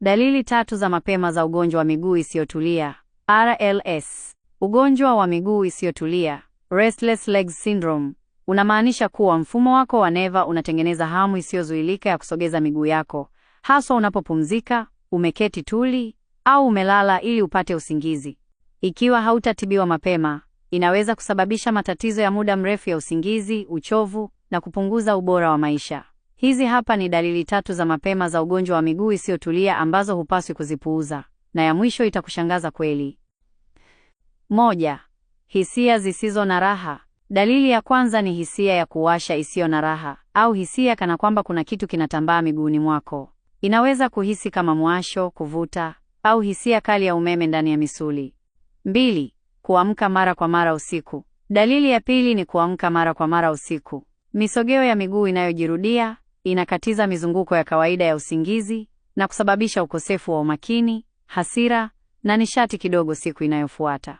Dalili 3 za mapema za ugonjwa wa miguu isiyotulia. RLS. Ugonjwa wa miguu isiyotulia, restless legs syndrome, unamaanisha kuwa mfumo wako wa neva unatengeneza hamu isiyozuilika ya kusogeza miguu yako, haswa unapopumzika, umeketi tuli, au umelala ili upate usingizi. Ikiwa hautatibiwa mapema, inaweza kusababisha matatizo ya muda mrefu ya usingizi, uchovu, na kupunguza ubora wa maisha. Hizi hapa ni dalili 3 za mapema za ugonjwa wa miguu isiyotulia ambazo hupaswi kuzipuuza, na ya mwisho itakushangaza kweli. 1. Hisia zisizo na raha. Dalili ya kwanza ni hisia ya kuwasha isiyo na raha, au hisia kana kwamba kuna kitu kinatambaa miguuni mwako. Inaweza kuhisi kama mwasho, kuvuta, au hisia kali ya umeme ndani ya misuli. 2. Kuamka mara kwa mara usiku. Dalili ya pili ni kuamka mara kwa mara usiku. Misogeo ya miguu inayojirudia, inakatiza mizunguko ya kawaida ya usingizi, na kusababisha ukosefu wa umakini, hasira, na nishati kidogo siku inayofuata.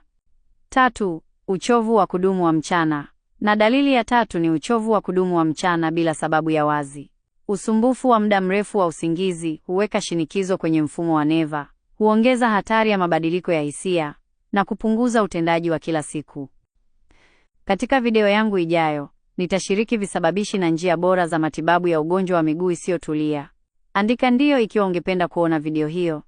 3. Uchovu wa kudumu wa mchana. Na dalili ya 3 ni uchovu wa kudumu wa mchana bila sababu ya wazi. Usumbufu wa muda mrefu wa usingizi huweka shinikizo kwenye mfumo wa neva, huongeza hatari ya mabadiliko ya hisia, na kupunguza utendaji wa kila siku. Katika video yangu ijayo, nitashiriki visababishi na njia bora za matibabu ya ugonjwa wa miguu isiyotulia. Andika ndio ikiwa ungependa kuona video hiyo.